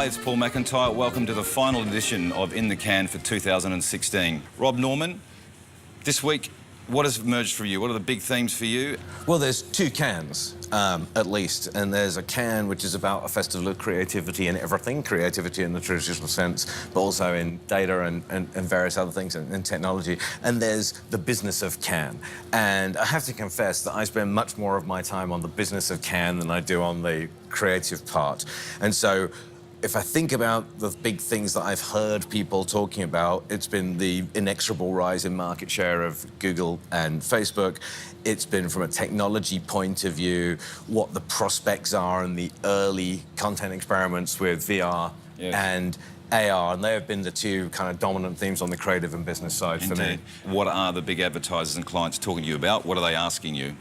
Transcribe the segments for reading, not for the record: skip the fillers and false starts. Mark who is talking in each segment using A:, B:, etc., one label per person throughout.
A: Hi, it's Paul McIntyre. Welcome to the final edition of In the Can for 2016. Rob Norman, this week, what has emerged for you? What are the big themes for you?
B: Well, there's two cans, at least, and there's a can which is about a festival of creativity and everything, creativity in the traditional sense, but also in data and various other things and technology. And there's the business of can. And I have to confess that I spend much more of my time on the business of can than I do on the creative part. And so, if I think about the big things that I've heard people talking about, it's been the inexorable rise in market share of Google and Facebook. It's been, from a technology point of view, what the prospects are and the early content experiments with VR and AR, and they have been the two kind of dominant themes on the creative and business side for me.
A: What are the big advertisers and clients talking to you about? What are they asking you?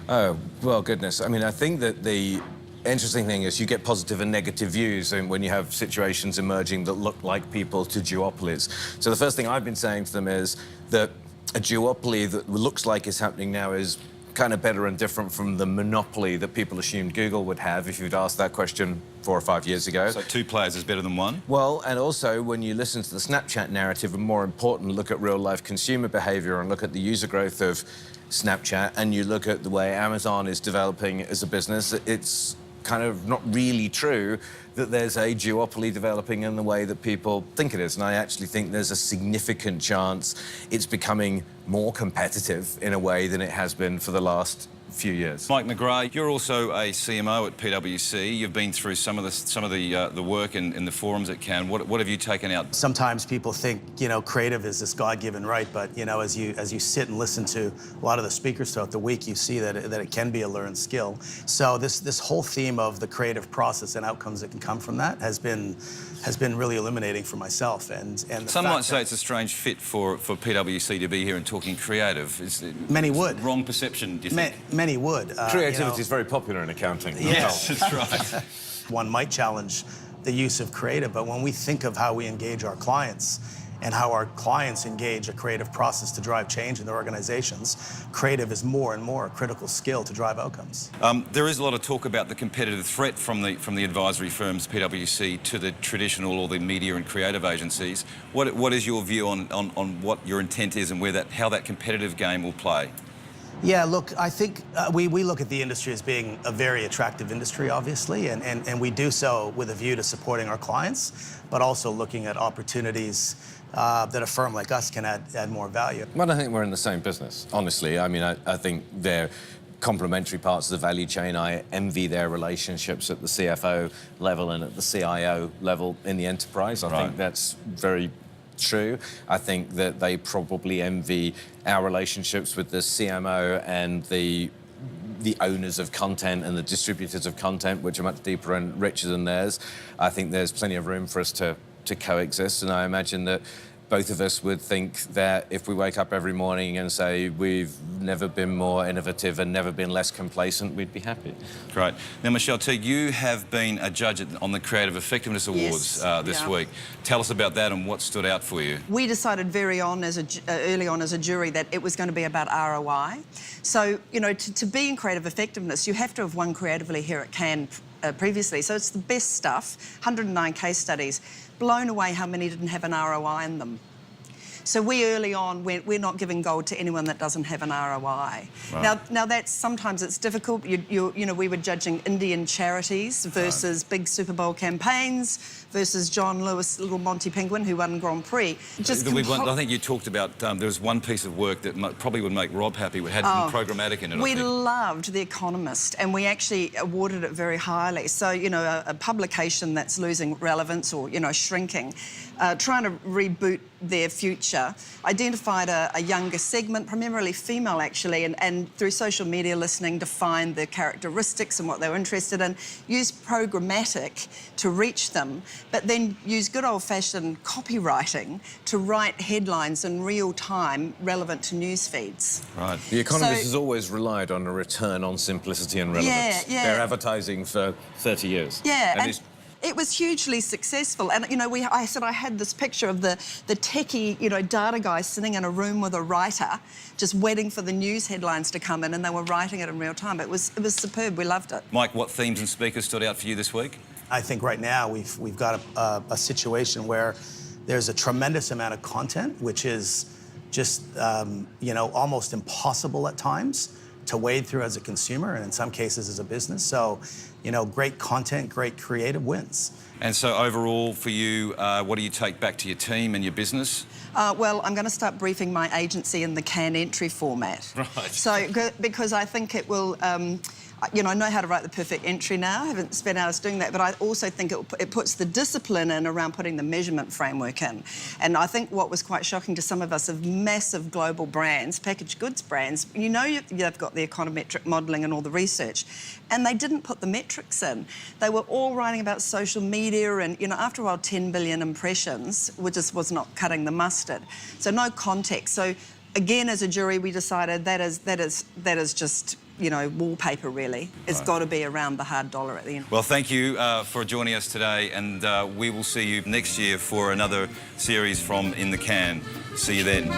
B: Oh, well, goodness. I mean, I think that the interesting thing is you get positive and negative views and when you have situations emerging that look like people to duopolies. So the first thing I've been saying to them is that a duopoly that looks like is happening now is kind of better and different from the monopoly that people assumed Google would have if you'd asked that question 4 or 5 years ago.
A: So 2 players is better than 1?
B: Well, and also when you listen to the Snapchat narrative, and more important, look at real-life consumer behaviour and look at the user growth of Snapchat, and you look at the way Amazon is developing as a business, it's kind of not really true that there's a duopoly developing in the way that people think it is. And I actually think there's a significant chance it's becoming more competitive in a way than it has been for the last few years.
A: Mike McGrath, you're also a CMO at PwC. You've been through some of the work in the forums at Cannes. What have you taken out?
C: Sometimes people think, you know, creative is this God-given right, but, you know, as you sit and listen to a lot of the speakers throughout the week, you see that it can be a learned skill. So this whole theme of the creative process and outcomes that can come from that has been really illuminating for myself. And
A: some might say it's a strange fit for PwC to be here and talking creative.
C: Many would.
A: Wrong perception, do you think?
C: Many would.
B: Creativity is very popular in accounting.
A: Yes, that's right.
C: One might challenge the use of creative, but when we think of how we engage our clients and how our clients engage a creative process to drive change in their organizations, creative is more and more a critical skill to drive outcomes.
A: There is a lot of talk about the competitive threat from the advisory firms, PwC, to the traditional or the media and creative agencies. What is your view on what your intent is and how that competitive game will play?
C: Yeah, look, I think we look at the industry as being a very attractive industry, obviously, and we do so with a view to supporting our clients, but also looking at opportunities that a firm like us can add more value.
B: Well, I think we're in the same business, honestly. I mean, I think they're complementary parts of the value chain. I envy their relationships at the CFO level and at the CIO level in the enterprise. I think that's very true. I think that they probably envy our relationships with the CMO and the owners of content and the distributors of content, which are much deeper and richer than theirs. I think there's plenty of room for us to coexist, and I imagine that both of us would think that if we wake up every morning and say we've never been more innovative and never been less complacent, we'd be happy.
A: Great. Now, Michele, Teague, you have been a judge on the Creative Effectiveness Awards this week. Tell us about that and what stood out for you.
D: We decided early on as a jury that it was going to be about ROI. So, you know, to be in creative effectiveness, you have to have won creatively here at Cannes previously. So it's the best stuff, 109 case studies. Blown away how many didn't have an ROI in them. So we early on, we're not giving gold to anyone that doesn't have an ROI. Now that's sometimes it's difficult. You know, we were judging Indian charities versus big Super Bowl campaigns versus John Lewis, Little Monty Penguin, who won Grand Prix.
A: I think you talked about there was one piece of work that probably would make Rob happy. We had some programmatic in it.
D: We loved The Economist, and we actually awarded it very highly. So, you know, a publication that's losing relevance or, you know, shrinking, trying to reboot their future, identified a younger segment, primarily female actually, and through social media listening defined their characteristics and what they were interested in, used programmatic to reach them, but then used good old-fashioned copywriting to write headlines in real time relevant to news feeds.
B: Right. The Economist has always relied on a return on simplicity and relevance. They're advertising for 30 years.
D: And it was hugely successful, and you know, I said I had this picture of the techie, you know, data guy sitting in a room with a writer, just waiting for the news headlines to come in, and they were writing it in real time. It was superb. We loved it.
A: Mike, what themes and speakers stood out for you this week?
C: I think right now we've got a situation where there's a tremendous amount of content, which is just almost impossible at times to wade through as a consumer, and in some cases as a business. So, great content, great creative wins.
A: And so overall for you, what do you take back to your team and your business?
D: Well, I'm going to start briefing my agency in the can entry format.
A: Right.
D: So, because I think it will, I know how to write the perfect entry now. I haven't spent hours doing that, but I also think it puts the discipline in around putting the measurement framework in. And I think what was quite shocking to some of us of massive global brands, packaged goods brands, they've got the econometric modelling and all the research, and they didn't put the metrics in. They were all writing about social media and, after a while, 10 billion impressions, which just was not cutting the mustard. So no context. So again, as a jury, we decided that is just, wallpaper, really. It's got to be around the hard dollar at the end.
A: Well, thank you for joining us today, and we will see you next year for another series from In the Can. See you then.